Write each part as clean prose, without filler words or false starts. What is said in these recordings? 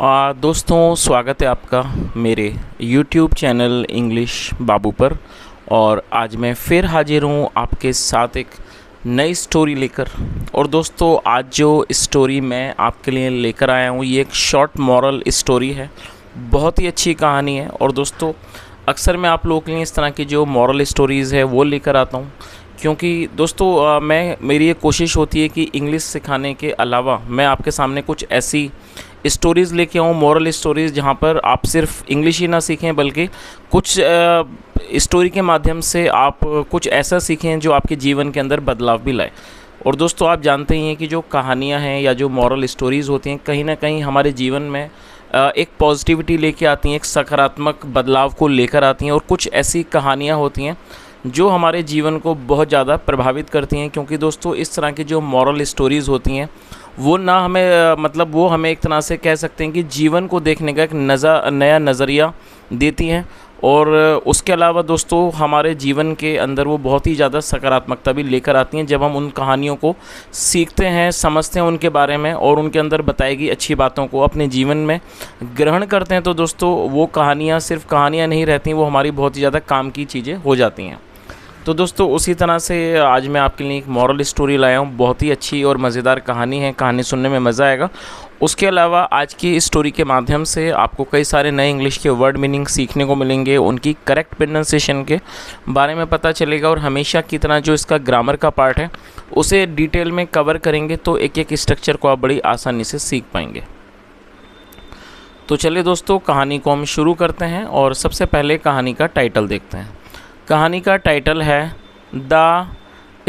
दोस्तों, स्वागत है आपका मेरे YouTube चैनल इंग्लिश बाबू पर। और आज मैं फिर हाजिर हूँ आपके साथ एक नई स्टोरी लेकर। और दोस्तों, आज जो स्टोरी मैं आपके लिए लेकर आया हूँ ये एक शॉर्ट मॉरल स्टोरी है। बहुत ही अच्छी कहानी है। और दोस्तों, अक्सर मैं आप लोगों के लिए इस तरह की जो मॉरल स्टोरीज़ है वो लेकर आता हूँ, क्योंकि दोस्तों मेरी ये कोशिश होती है कि इंग्लिश सिखाने के अलावा मैं आपके सामने कुछ ऐसी स्टोरीज़ लेके आऊँ, मॉरल स्टोरीज़, जहाँ पर आप सिर्फ इंग्लिश ही ना सीखें बल्कि कुछ स्टोरी के माध्यम से आप कुछ ऐसा सीखें जो आपके जीवन के अंदर बदलाव भी लाए। और दोस्तों, आप जानते ही हैं कि जो कहानियाँ हैं या जो मॉरल स्टोरीज़ होती हैं कहीं ना कहीं हमारे जीवन में एक पॉजिटिविटी लेके आती हैं, एक सकारात्मक बदलाव को लेकर आती हैं। और कुछ ऐसी कहानियाँ होती हैं जो हमारे जीवन को बहुत ज़्यादा प्रभावित करती हैं, क्योंकि दोस्तों इस तरह की जो मॉरल स्टोरीज़ होती हैं वो ना हमें वो हमें एक तरह से कह सकते हैं कि जीवन को देखने का एक नया नज़रिया देती हैं। और उसके अलावा दोस्तों हमारे जीवन के अंदर वो बहुत ही ज़्यादा सकारात्मकता भी लेकर आती हैं जब हम उन कहानियों को सीखते हैं, समझते हैं उनके बारे में और उनके अंदर बताई गई अच्छी बातों को अपने जीवन में ग्रहण करते हैं। तो दोस्तों वो कहानियाँ सिर्फ कहानियाँ नहीं रहती, वो हमारी बहुत ही ज़्यादा काम की चीज़ें हो जाती हैं। तो दोस्तों उसी तरह से आज मैं आपके लिए एक मॉरल स्टोरी लाया हूँ। बहुत ही अच्छी और मज़ेदार कहानी है, कहानी सुनने में मज़ा आएगा। उसके अलावा आज की स्टोरी के माध्यम से आपको कई सारे नए इंग्लिश के वर्ड मीनिंग सीखने को मिलेंगे, उनकी करेक्ट प्रोनाउंसिएशन के बारे में पता चलेगा। और हमेशा की तरह जो इसका ग्रामर का पार्ट है उसे डिटेल में कवर करेंगे, तो एक एक स्ट्रक्चर को आप बड़ी आसानी से सीख पाएंगे। तो चलिए दोस्तों, कहानी को हम शुरू करते हैं और सबसे पहले कहानी का टाइटल देखते हैं। कहानी का टाइटल है द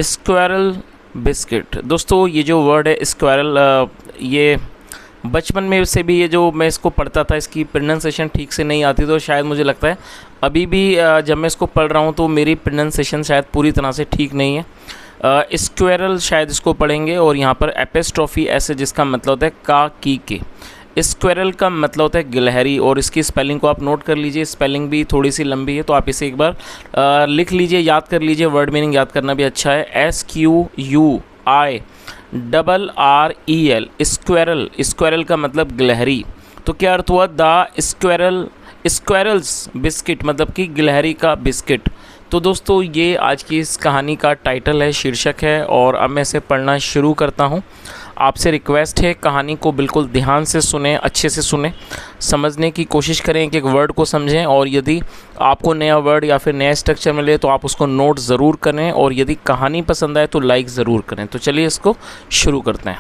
स्क्वेरल बिस्किट। दोस्तों ये जो वर्ड है स्क्वेरल, ये बचपन में से भी ये जो मैं इसको पढ़ता था इसकी प्रोनाउंसिएशन ठीक से नहीं आती, तो शायद मुझे लगता है अभी भी जब मैं इसको पढ़ रहा हूँ तो मेरी प्रोनाउंसिएशन शायद पूरी तरह से ठीक नहीं है। स्क्वेरल शायद इसको पढ़ेंगे और यहाँ पर एपिस्ट्रोफी ऐसे, जिसका मतलब होता है का की के। स्क्वेरल का मतलब होता है गिलहरी, और इसकी स्पेलिंग को आप नोट कर लीजिए। स्पेलिंग भी थोड़ी सी लंबी है तो आप इसे एक बार लिख लीजिए, याद कर लीजिए। वर्ड मीनिंग याद करना भी अच्छा है। SQUIRREL squirrel. स्क्वेरल का मतलब गिलहरी। तो क्या अर्थ हुआ? द स्क्वेरल्स बिस्किट, मतलब कि गिलहरी का बिस्किट। तो दोस्तों ये आज की इस कहानी का टाइटल है, शीर्षक है। और अब मैं इसे पढ़ना शुरू करता हूँ। आपसे रिक्वेस्ट है कहानी को बिल्कुल ध्यान से सुने, अच्छे से सुने, समझने की कोशिश करें, कि एक वर्ड को समझें। और यदि आपको नया वर्ड या फिर नया स्ट्रक्चर मिले तो आप उसको नोट ज़रूर करें। और यदि कहानी पसंद आए तो लाइक ज़रूर करें। तो चलिए इसको शुरू करते हैं।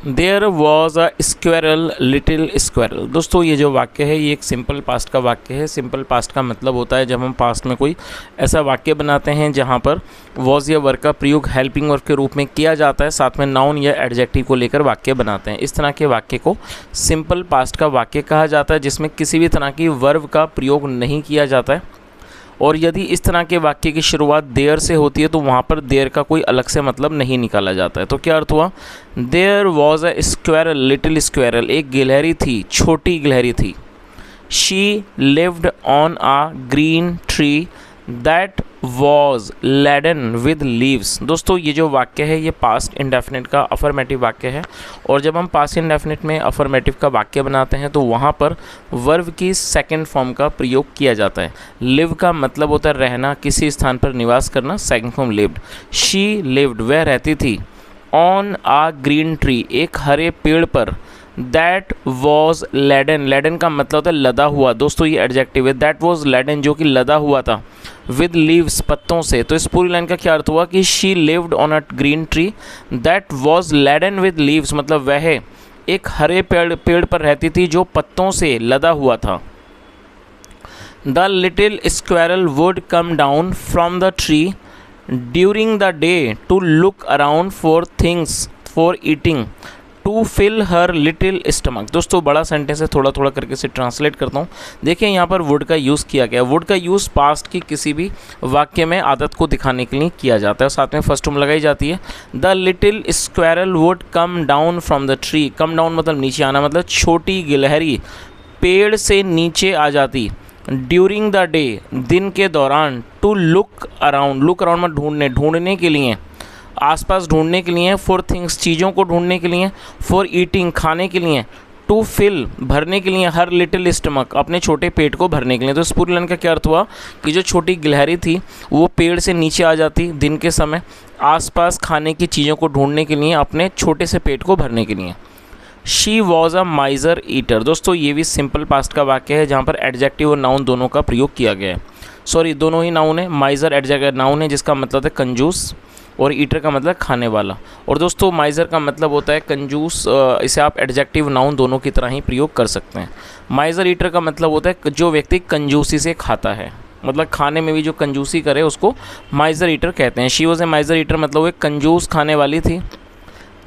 There was a squirrel little squirrel. दोस्तों ये जो वाक्य है ये एक सिंपल पास्ट का वाक्य है। सिंपल पास्ट का मतलब होता है जब हम पास्ट में कोई ऐसा वाक्य बनाते हैं जहाँ पर वॉज या वर्ब का प्रयोग हेल्पिंग वर्ब के रूप में किया जाता है, साथ में नाउन या एडजेक्टिव को लेकर वाक्य बनाते हैं। इस तरह के वाक्य को सिंपल पास्ट का वाक्य कहा जाता है, जिसमें किसी भी तरह की वर्ब का प्रयोग नहीं किया जाता है। और यदि इस तरह के वाक्य की शुरुआत देयर से होती है तो वहाँ पर देयर का कोई अलग से मतलब नहीं निकाला जाता है। तो क्या अर्थ हुआ? There was a squirrel little squirrel. एक गिलहरी थी, छोटी गिलहरी थी। She lived on a green tree that was laden with leaves. दोस्तों ये जो वाक्य है ये पास्ट इंडेफिनिट का अफर्मेटिव वाक्य है। और जब हम पास्ट इंडेफिनिट में अफर्मेटिव का वाक्य बनाते हैं तो वहाँ पर वर्ब की सेकंड फॉर्म का प्रयोग किया जाता है। लिव का मतलब होता है रहना, किसी स्थान पर निवास करना। Second form lived. She lived, वह रहती थी। ऑन आ ग्रीन ट्री, एक हरे पेड़ पर। दैट वॉज लेडन, लेडन का मतलब होता है लदा हुआ। दोस्तों ये एडजेक्टिव है। दैट वॉज लेडन, जो कि लदा हुआ था। विद लीव्स, पत्तों से। तो इस पूरी लाइन का क्या अर्थ हुआ कि she lived on a green tree that was laden with leaves, मतलब वह एक हरे पेड़ पर रहती थी जो पत्तों से लदा हुआ था। The little squirrel would come down from the tree during the day to look around for things for eating to fill her little stomach. दोस्तों बड़ा सेंटेंस है, थोड़ा थोड़ा करके से ट्रांसलेट करता हूँ। देखिए यहाँ पर वुड का यूज़ किया गया। वुड का यूज़ पास्ट की किसी भी वाक्य में आदत को दिखाने के लिए किया जाता है। साथ में फर्स्ट टर्म लगाई जाती है। The little squirrel would come down from the tree. Come down मतलब नीचे आना, मतलब छोटी गिलहरी पेड़ से नीचे आ जाती। ड्यूरिंग द डे, दिन के दौरान। To look around, look around मतलब ढूंढने के लिए। आसपास ढूंढने के लिए, फॉर थिंग्स चीज़ों को ढूंढने के लिए, फॉर ईटिंग खाने के लिए, टू फिल भरने के लिए, हर लिटिल स्टमक अपने छोटे पेट को भरने के लिए। तो इस पूरी लाइन का क्या अर्थ हुआ कि जो छोटी गिलहरी थी वो पेड़ से नीचे आ जाती दिन के समय आसपास खाने की चीज़ों को ढूंढने के लिए, अपने छोटे से पेट को भरने के लिए। She was a माइजर eater. दोस्तों ये भी सिंपल पास्ट का वाक्य है जहाँ पर एडजेक्टिव और नाउन दोनों का प्रयोग किया गया है। सॉरी, दोनों ही नाउन है। माइजर एडजेक्टिव नाउन है जिसका मतलब है कंजूस, और ईटर का मतलब खाने वाला। और दोस्तों माइजर का मतलब होता है कंजूस, इसे आप एडजेक्टिव नाउन दोनों की तरह ही प्रयोग कर सकते हैं। माइजर ईटर का मतलब होता है जो व्यक्ति कंजूसी से खाता है, मतलब खाने में भी जो कंजूसी करे उसको माइजर ईटर कहते हैं। शी वॉज ए माइजर ईटर मतलब वो एक कंजूस खाने वाली थी।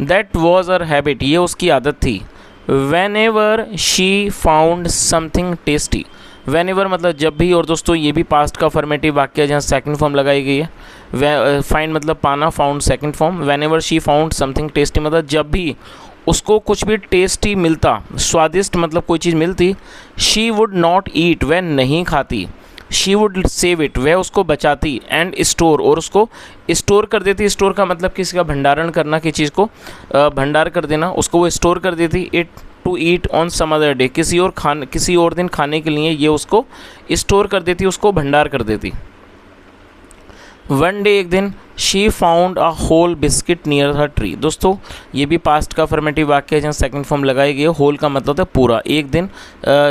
दैट वॉज हर हैबिट, ये उसकी आदत थी। When ever she found something tasty, when ever मतलब जब भी, और दोस्तों ये भी पास्ट का फॉर्मेटिव वाक्य है जहाँ सेकंड फॉर्म लगाई गई है। फाइंड मतलब पाना, found second form. When ever she found something tasty मतलब जब भी उसको कुछ भी टेस्टी मिलता, स्वादिष्ट मतलब कोई चीज़ मिलती, शी वुड नॉट ईट, वह नहीं खाती। शी वुड सेव इट, वह उसको बचाती, एंड स्टोर, और उसको स्टोर कर देती। स्टोर का मतलब किसी का भंडारण करना, किसी चीज़ को भंडार कर देना, उसको वो स्टोर कर देती। It to eat on some other day, किसी और दिन खाने के लिए ये उसको स्टोर कर देती, उसको भंडार कर देती। वन डे, एक दिन, she found a whole biscuit near her tree. दोस्तों ये भी पास्ट का फॉर्मेटिव वाक्य है जहाँ सेकंड फॉर्म लगाई गई है। होल का मतलब है पूरा। एक दिन,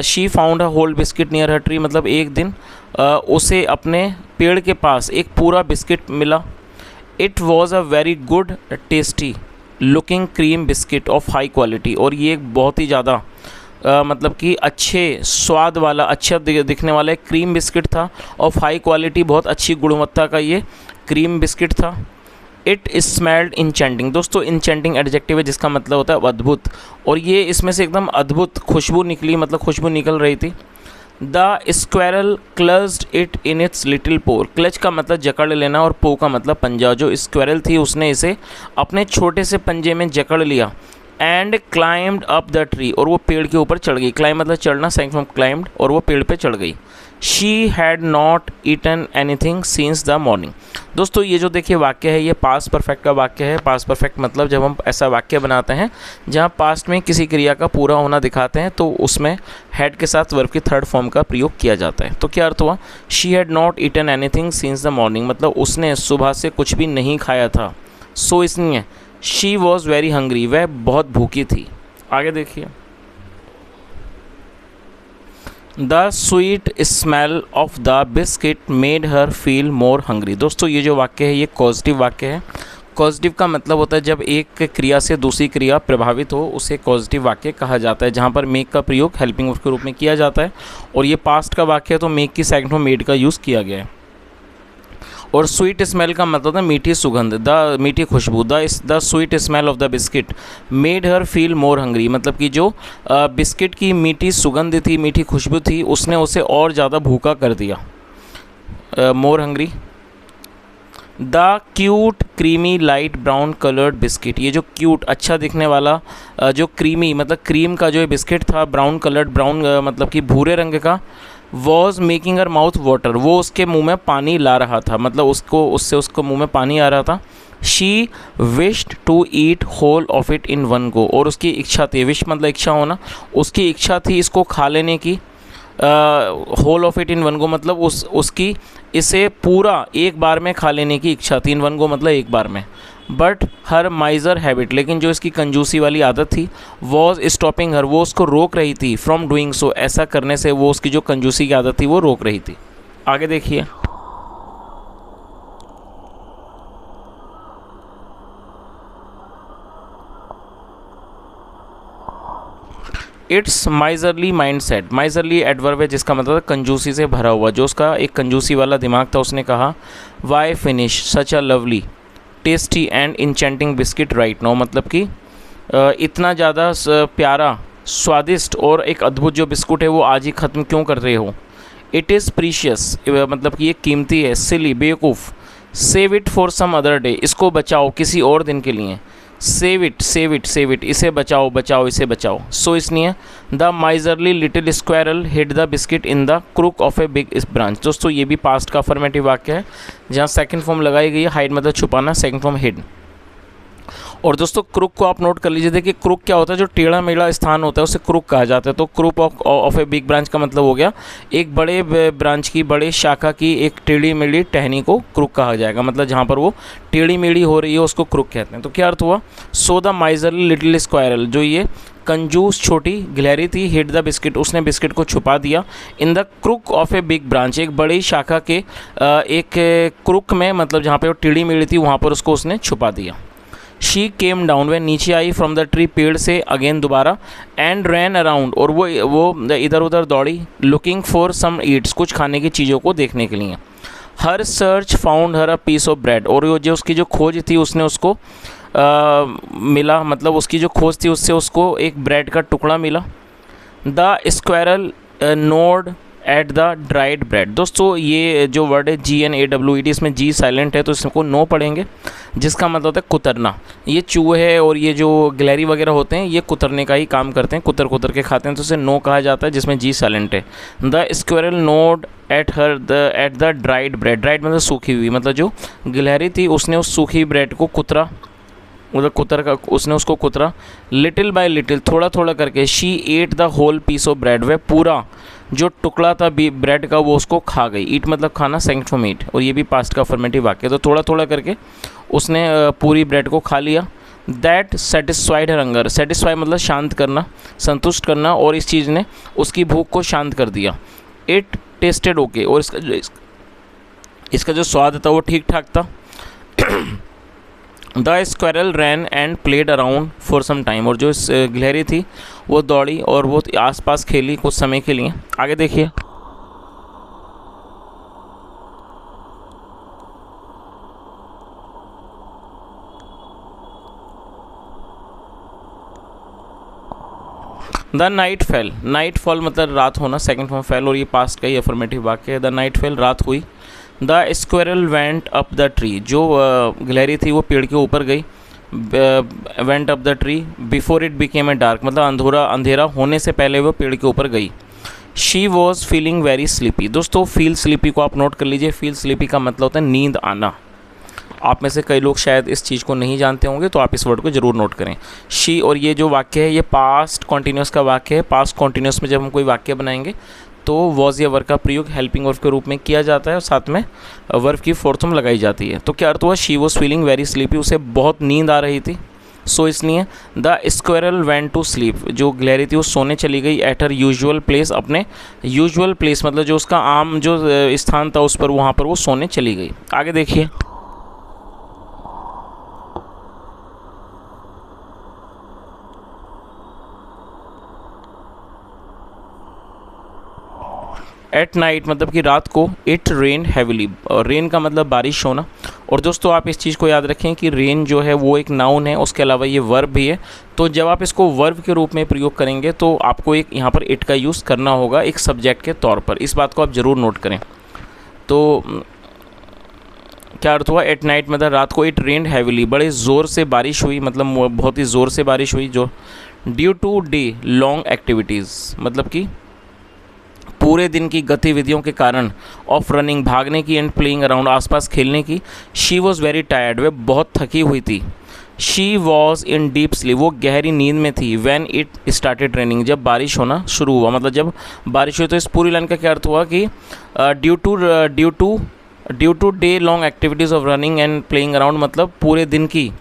she found a whole biscuit near her tree मतलब एक दिन उसे अपने पेड़ के पास एक पूरा बिस्किट मिला। It was a very good tasty looking cream biscuit of high quality, और ये एक बहुत ही ज़्यादा मतलब कि अच्छे स्वाद वाला, अच्छा दिखने वाला एक क्रीम बिस्किट था। ऑफ हाई क्वालिटी, बहुत अच्छी गुणवत्ता का ये क्रीम बिस्किट था। It smelled enchanting. दोस्तों इंचेंटिंग एडजेक्टिव है जिसका मतलब होता है अद्भुत, और ये इसमें से एकदम अद्भुत खुशबू निकली, मतलब खुशबू निकल रही थी। The squirrel clutched it in its little paw. Clutch का मतलब जकड़ लेना और पो का मतलब पंजा। जो स्क्वेरल थी उसने इसे अपने छोटे से पंजे में जकड़ लिया। And climbed up the tree, और वो पेड़ के ऊपर चढ़ गई। क्लाइम मतलब चढ़ना, सेकंड फ्रॉम क्लाइम्ड, और वो पेड़ पे चढ़ गई। She had not eaten anything since the morning. दोस्तों ये जो देखिए वाक्य है ये पास्ट परफेक्ट का वाक्य है। पास्ट परफेक्ट मतलब जब हम ऐसा वाक्य बनाते हैं जहाँ पास्ट में किसी क्रिया का पूरा होना दिखाते हैं तो उसमें हैड के साथ वर्ब की थर्ड फॉर्म का प्रयोग किया जाता है। तो क्या अर्थ हुआ? She had not eaten anything since the morning मतलब उसने सुबह से कुछ भी नहीं खाया था। सो इसलिए शी वॉज वेरी हंग्री, वह बहुत भूखी थी। आगे देखिए, the sweet smell of the biscuit made her feel more hungry. दोस्तों ये जो वाक्य है ये पॉजिटिव वाक्य है। पॉजिटिव का मतलब होता है जब एक क्रिया से दूसरी क्रिया प्रभावित हो उसे पॉजिटिव वाक्य कहा जाता है, जहाँ पर मेक का प्रयोग हेल्पिंग वर्ब के रूप में किया जाता है। और ये पास्ट का वाक्य है तो मेक की सेकंड में मेड का यूज़ किया गया है। और स्वीट स्मेल का मतलब है मीठी सुगंध, द मीठी खुशबू। The sweet smell of the biscuit made her feel more hungry मतलब कि जो बिस्किट की मीठी सुगंध थी, मीठी खुशबू थी, उसने उसे और ज़्यादा भूखा कर दिया। मोर hungry. The cute creamy light brown coloured biscuit, ये जो क्यूट अच्छा दिखने वाला जो क्रीमी मतलब क्रीम का जो बिस्किट था, ब्राउन कलर्ड ब्राउन मतलब कि भूरे रंग का, was making her mouth water, वो उसके मुंह में पानी ला रहा था, मतलब उसको मुंह में पानी आ रहा था। She wished to eat whole of it in one go, और उसकी इच्छा थी, विश मतलब इच्छा होना, उसकी इच्छा थी इसको खा लेने की। Whole of it in one go मतलब उसकी इसे पूरा एक बार में खा लेने की इच्छा थी। इन वन गो मतलब एक बार में। बट हर माइजर हैबिट, लेकिन जो इसकी कंजूसी वाली आदत थी, वॉज स्टॉपिंग हर, वो उसको रोक रही थी, फ्रॉम डूइंग सो, ऐसा करने से वो उसकी जो कंजूसी की आदत थी वो रोक रही थी। आगे देखिए, it's miserly mind set. Miserly adverb है जिसका मतलब कंजूसी से भरा हुआ, जो उसका एक कंजूसी वाला दिमाग था। उसने कहा why finish such a lovely tasty and enchanting biscuit right now, मतलब कि इतना ज़्यादा प्यारा स्वादिष्ट और एक अद्भुत जो बिस्कुट है वो आज ही ख़त्म क्यों कर रहे हो। इट इज़ प्रीशियस मतलब कि ये कीमती है। सिली बेवकूफ़। Save it for some other day, इसको बचाओ किसी और दिन के लिए। Save it save it save it, इसे बचाओ बचाओ इसे बचाओ। सो इसलिए the miserly little squirrel hid the biscuit in the crook of a big branch. दोस्तों ये भी पास्ट का अफर्मेटिव वाक्य है जहाँ सेकंड फॉर्म लगाई गई है। हाइड मतलब छुपाना, सेकंड फॉर्म हिड। और दोस्तों क्रुक को आप नोट कर लीजिए। देखिए क्रुक क्या होता है, जो टेढ़ा मेढ़ा स्थान होता है उसे क्रुक कहा जाता है। तो crook of a big branch का मतलब हो गया एक बड़े ब्रांच की, बड़े शाखा की एक टेढ़ी मेढ़ी टहनी को क्रुक कहा जाएगा। मतलब जहाँ पर वो टेढ़ी मेढ़ी हो रही है उसको क्रुक कहते हैं। तो क्या अर्थ हुआ, so the miserly little squirrel, जो ये कंजूस छोटी गिलहरी थी, हिड द बिस्किट, उसने बिस्किट को छुपा दिया, in the crook of a big branch, एक बड़ी शाखा के एक क्रुक में, मतलब जहाँ पे वो टेढ़ी मेढ़ी थी वहाँ पर उसको उसने छुपा दिया। शी केम डाउन, वह नीचे आई, फ्रॉम द ट्री, पेड़ से, अगेन दोबारा, एंड रैन अराउंड, और वो इधर उधर दौड़ी, लुकिंग फॉर सम ईट्स, कुछ खाने की चीज़ों को देखने के लिए। Her search found her a piece of bread, और वो जो उसकी जो खोज थी उसने उसको मिला, मतलब उसकी जो खोज थी उससे उसको एक ब्रेड का टुकड़ा मिला। The squirrel node at the dried bread, दोस्तों ये जो वर्ड है GNAWED, इसमें जी साइलेंट है तो इसको नो पढ़ेंगे, जिसका मतलब होता है कुतरना। ये चूहे और ये जो गिलहरी वगैरह होते हैं ये कुतरने का ही काम करते हैं, कुतर कुतर के खाते हैं, तो इसे नो कहा जाता है जिसमें जी साइलेंट है। The squirrel node at the dried bread, dried मतलब सूखी हुई, मतलब जो गिलहरी थी उसने उस सूखी ब्रेड को कुतरा, मतलब कुतर का उसने उसको कुतरा। लिटिल बाय लिटिल, थोड़ा थोड़ा करके, she ate the whole piece of bread, वह पूरा जो टुकड़ा था ब्रेड का वो उसको खा गई। ईट मतलब खाना, सेकंड फॉर्म ईट, और ये भी पास्ट का अफर्मेटिव वाक्य। तो थोड़ा थोड़ा करके उसने पूरी ब्रेड को खा लिया। That satisfied her hunger, satisfy मतलब शांत करना, संतुष्ट करना, और इस चीज़ ने उसकी भूख को शांत कर दिया। इट टेस्टेड ओके, और इसका जो स्वाद था वो ठीक ठाक था। The squirrel ran and played around for some time, और जो गिलहरी थी वो दौड़ी और वो आसपास खेली कुछ समय के लिए। आगे देखिए, the night fail, night fall मतलब रात होना, सेकंड फॉर्म फेल, और ये पास्ट का ही अफर्मेटिव वाक्य है। द नाइट फेल, रात हुई। The squirrel went up the tree, जो गिलहरी थी वो पेड़ के ऊपर गई। Went up the tree before it became a dark, मतलब अंधेरा होने से पहले वो पेड़ के ऊपर गई। She was feeling very sleepy, दोस्तों फील स्लीपी को आप नोट कर लीजिए। फील स्लीपी का मतलब होता है नींद आना। आप में से कई लोग शायद इस चीज़ को नहीं जानते होंगे, तो आप इस वर्ड को ज़रूर नोट करें। शी, और ये जो वाक्य है ये पास्ट कॉन्टीन्यूस का वाक्य है। पास्ट कॉन्टीन्यूस में जब हम कोई वाक्य बनाएंगे तो वॉज या वर्ब का प्रयोग हेल्पिंग वर्ब के रूप में किया जाता है, और साथ में वर्ब की फोर्थ फॉर्म लगाई जाती है। तो क्या अर्थ हुआ, she was feeling very sleepy, उसे बहुत नींद आ रही थी, सो इसलिए the squirrel went to sleep, जो गिलहरी थी वो सोने चली गई। एट हर यूजुअल प्लेस, अपने यूजुअल प्लेस मतलब जो उसका आम जो स्थान था उस पर, वहाँ पर वो सोने चली गई। आगे देखिए, एट नाइट मतलब कि रात को। इट रेन हैविली, और रेन का मतलब बारिश होना। और दोस्तों आप इस चीज़ को याद रखें कि रेन जो है वो एक नाउन है, उसके अलावा ये वर्ब भी है। तो जब आप इसको वर्ब के रूप में प्रयोग करेंगे तो आपको एक यहाँ पर इट का यूज़ करना होगा एक सब्जेक्ट के तौर पर। इस बात को आप ज़रूर नोट करें। तो क्या अर्थ हुआ, एट नाइट मतलब रात को। इट रेन हैविली, बड़े ज़ोर से बारिश हुई, मतलब बहुत ही ज़ोर से बारिश हुई। जो due to day long activities, मतलब कि पूरे दिन की गतिविधियों के कारण, ऑफ रनिंग भागने की, एंड प्लेइंग अराउंड आसपास खेलने की। शी वॉज वेरी टायर्ड, वह बहुत थकी हुई थी। She was in deep sleep, वो गहरी नींद में थी। व्हेन इट स्टार्टेड रेनिंग, जब बारिश होना शुरू हुआ, मतलब जब बारिश हुई। तो इस पूरी लाइन का क्या अर्थ हुआ कि due to day long activities of running and playing around, मतलब पूरे दिन की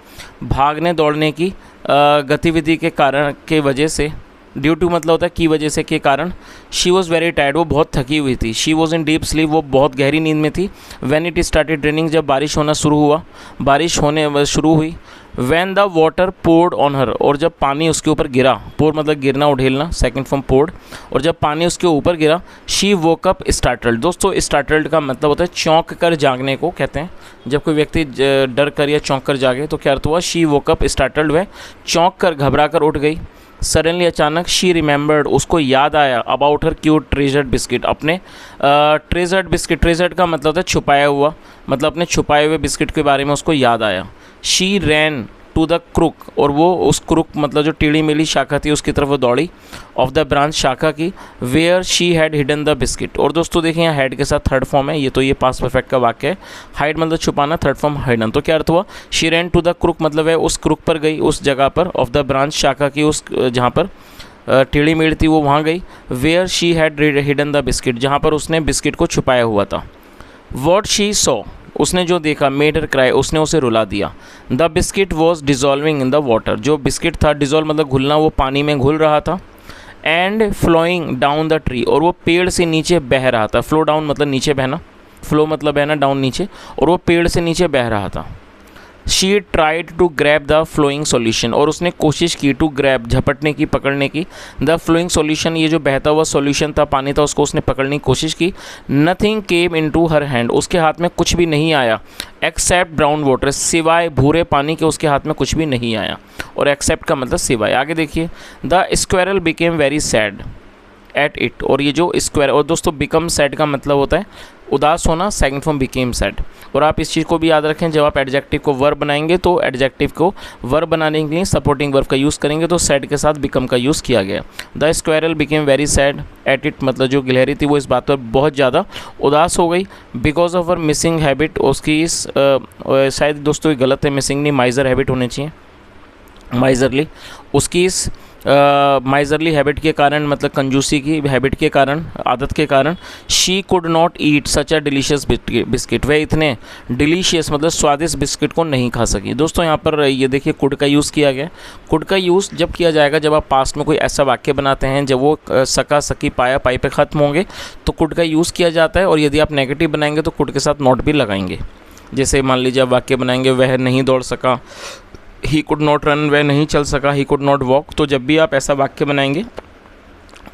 भागने दौड़ने की गतिविधि के कारण के वजह से। ड्यू टू मतलब होता है की वजह से, के कारण। शी वॉज़ वेरी टायर्ड, वो बहुत थकी हुई थी। She was in deep sleep, वो बहुत गहरी नींद में थी। व्हेन इट स्टार्टेड रेनिंग, जब बारिश होना शुरू हुआ, बारिश होने शुरू हुई। When the water poured on her, और जब पानी उसके ऊपर गिरा। पोर मतलब गिरना, उड़ेलना, सेकंड फॉर्म पोर्ड। और जब पानी उसके ऊपर गिरा। शी वोक अप स्टार्टल्ड, दोस्तों स्टार्टल्ड का मतलब होता है चौंक कर जागने को कहते हैं। जब कोई व्यक्ति डर कर या चौंक कर जागे तो क्या अर्थ हुआ, शी वोक अप स्टार्टल्ड, वह चौंक कर घबरा कर उठ गई। सडनली अचानक, शी रिमेंबर्ड, उसको याद आया, about her cute treasured biscuit, अपने ट्रेजर्ड बिस्किट। ट्रेजर्ड का मतलब होता है छुपाया हुआ, मतलब अपने छुपाए हुए बिस्किट के बारे में उसको याद आया। She ran to the crook, और वो उस क्रुक मतलब जो टेढ़ी मेढ़ी शाखा थी उसकी तरफ वो दौड़ी, ऑफ द ब्रांच शाखा की, where she had hidden the biscuit. और दोस्तों देखिए यहाँ हैड के साथ थर्ड फॉर्म है, ये तो ये पास्ट परफेक्ट का वाक्य है। हाइड मतलब छुपाना, थर्ड फॉर्म हिडन। तो क्या अर्थ हुआ, she ran to the crook मतलब है उस क्रुक पर गई, उस जगह पर, ऑफ द ब्रांच शाखा की, उस जहाँ पर टेढ़ी मेढ़ी थी वो वहाँ गई। Where she had hidden the biscuit, जहाँ पर उसने बिस्किट को छुपाया हुआ था। वॉट शी सॉ, उसने जो देखा, मेड हर क्राई, उसने उसे रुला दिया। The biscuit was dissolving in the water, जो बिस्किट था, डिजॉल्व मतलब घुलना, वो पानी में घुल रहा था। And flowing down the tree, और वो पेड़ से नीचे बह रहा था। फ्लो डाउन मतलब नीचे बहना, फ्लो मतलब बहना, डाउन नीचे, और वो पेड़ से नीचे बह रहा था। She tried to grab the flowing solution, और उसने कोशिश की, टू ग्रैब झपटने की, पकड़ने की, द फ्लोइंग सॉल्यूशन, ये जो बहता हुआ सॉल्यूशन था, पानी था, उसको उसने पकड़ने की कोशिश की। Nothing came into her hand, उसके हाथ में कुछ भी नहीं आया। एक्सेप्ट ब्राउन वाटर, सिवाय भूरे पानी के उसके हाथ में कुछ भी नहीं आया। और एक्सेप्ट का मतलब सिवाय। आगे देखिए, the squirrel became very sad at it, और ये जो स्क्वायर, और दोस्तों बिकम सैड का मतलब होता है उदास होना, सेकंड फॉर्म बिकेम सैड। और आप इस चीज़ को भी याद रखें, जब आप एडजेक्टिव को वर्ब बनाएंगे तो एडजेक्टिव को वर्ब बनाने के लिए सपोर्टिंग वर्ब का यूज़ करेंगे, तो सैड के साथ बिकम का यूज़ किया गया। The squirrel became very sad at it मतलब जो गिलहरी थी वो इस बात पर बहुत ज़्यादा उदास हो गई। Because of her missing habit, उसकी इस शायद दोस्तों ये गलत है, मिसिंग नहीं, माइजर हैबिट होनी चाहिए, माइजरली, उसकी इस माइजरली हैबिट के कारण, मतलब कंजूसी की हैबिट के कारण, आदत के कारण, she could not eat such a delicious biscuit, वह इतने डिलीशियस मतलब स्वादिष्ट बिस्किट को नहीं खा सकी। दोस्तों यहाँ पर ये देखिए कुड का यूज़ किया गया। कुड का यूज़ जब किया जाएगा जब आप पास्ट में कोई ऐसा वाक्य बनाते हैं जब वो सका, सकी, पाया, पाई पे ख़त्म होंगे तो कुड का यूज़ किया जाता है। और यदि आप नेगेटिव बनाएंगे तो कुड के साथ नॉट भी लगाएंगे। जैसे मान लीजिए आप वाक्य बनाएंगे, वह नहीं दौड़ सका, ही कुड नॉट रन, वह नहीं चल सका, ही कुड नॉट वॉक। तो जब भी आप ऐसा वाक्य बनाएंगे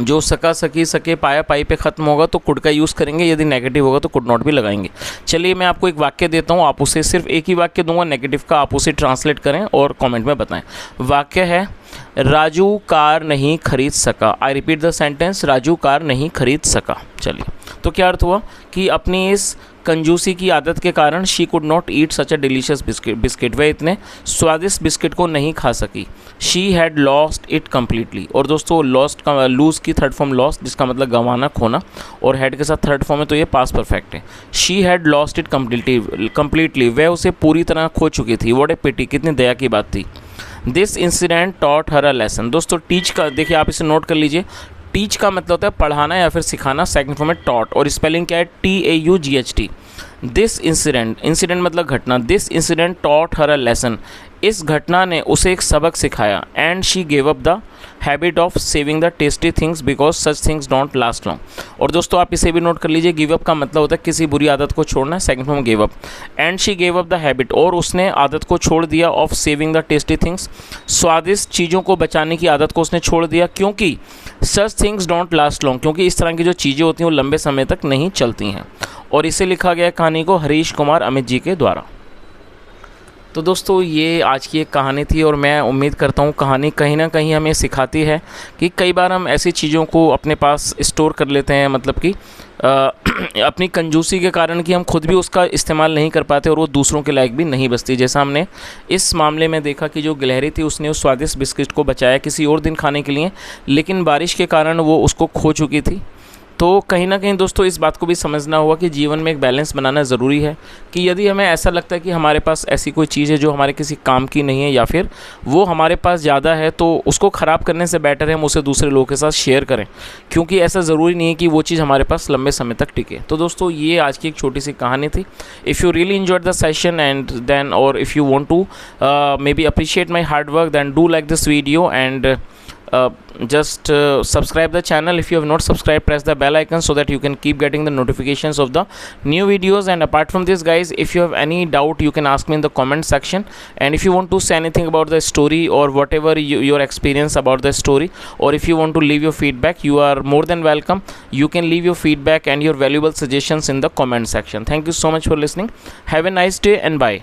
जो सका, सकी, सके, पाया, पाई पे ख़त्म होगा तो कुड का यूज़ करेंगे, यदि नेगेटिव होगा तो कुड नॉट भी लगाएंगे। चलिए मैं आपको एक वाक्य देता हूँ, आप उसे सिर्फ एक ही वाक्य दूंगा नेगेटिव का, आप उसे ट्रांसलेट करें और कमेंट में बताएं। वाक्य है, राजू कार नहीं खरीद सका। I repeat the sentence, Raju car नहीं खरीद सका। चलिए, तो क्या अर्थ हुआ कि अपनी इस कंजूसी की आदत के कारण she could not eat such a delicious biscuit, वह इतने स्वादिष्ट बिस्किट को नहीं खा सकी। She had lost it completely, और दोस्तों लॉस्ट का लूज़ की थर्ड फॉर्म लॉस्ट, जिसका मतलब गंवाना, खोना, और हैड के साथ थर्ड फॉर्म है तो ये पास्ट परफेक्ट है। She had lost it completely, वह उसे पूरी तरह खो चुकी थी। व्हाट ए पिटी, कितनी दया की बात थी। This incident taught her a lesson. दोस्तों टीच का देखिए, आप इसे नोट कर लीजिए, टीच का मतलब होता है पढ़ाना या फिर सिखाना, सेकंड फॉर्म में टॉट, और स्पेलिंग क्या है, TAUGHT। दिस इंसिडेंट, इंसिडेंट मतलब घटना, this incident taught her a lesson, इस घटना ने उसे एक सबक सिखाया। And she gave up the habit of saving the tasty things because such things don't last long. और दोस्तों आप इसे भी नोट कर लीजिए, गिव अप का मतलब होता है किसी बुरी आदत को छोड़ना, second form give up. And she gave up the habit, और उसने आदत को छोड़ दिया, of saving the tasty things, स्वादिष्ट चीज़ों को बचाने की आदत को उसने छोड़ दिया, क्योंकि such things don't last long, क्योंकि इस तरह की जो चीज़ें होती हैं वो लंबे समय तक नहीं चलती हैं। और इसे लिखा गया कहानी को हरीश कुमार अमित जी के द्वारा। तो दोस्तों ये आज की एक कहानी थी, और मैं उम्मीद करता हूँ कहानी कहीं ना कहीं हमें सिखाती है कि कई बार हम ऐसी चीज़ों को अपने पास स्टोर कर लेते हैं, मतलब कि अपनी कंजूसी के कारण कि हम खुद भी उसका इस्तेमाल नहीं कर पाते और वो दूसरों के लायक भी नहीं बचती। जैसा हमने इस मामले में देखा कि जो गिलहरी थी उसने उस स्वादिष्ट बिस्किट को बचाया किसी और दिन खाने के लिए, लेकिन बारिश के कारण वो उसको खो चुकी थी। तो कहीं ना कहीं दोस्तों इस बात को भी समझना होगा कि जीवन में एक बैलेंस बनाना ज़रूरी है, कि यदि हमें ऐसा लगता है कि हमारे पास ऐसी कोई चीज़ है जो हमारे किसी काम की नहीं है, या फिर वो हमारे पास ज़्यादा है, तो उसको ख़राब करने से बेटर है हम उसे दूसरे लोगों के साथ शेयर करें, क्योंकि ऐसा ज़रूरी नहीं है कि वो चीज़ हमारे पास लंबे समय तक टिके। तो दोस्तों ये आज की एक छोटी सी कहानी थी। If you really enjoyed the session and then, और if you want to maybe appreciate my hard work, then do like this video and just subscribe the channel. If you have not subscribed, press the bell icon so that you can keep getting the notifications of the new videos. And apart from this guys, if you have any doubt you can ask me in the comment section, and if you want to say anything about the story or whatever your experience about the story, or if you want to leave your feedback, you are more than welcome. You can leave your feedback and your valuable suggestions in the comment section. Thank you so much for listening. Have a nice day and bye.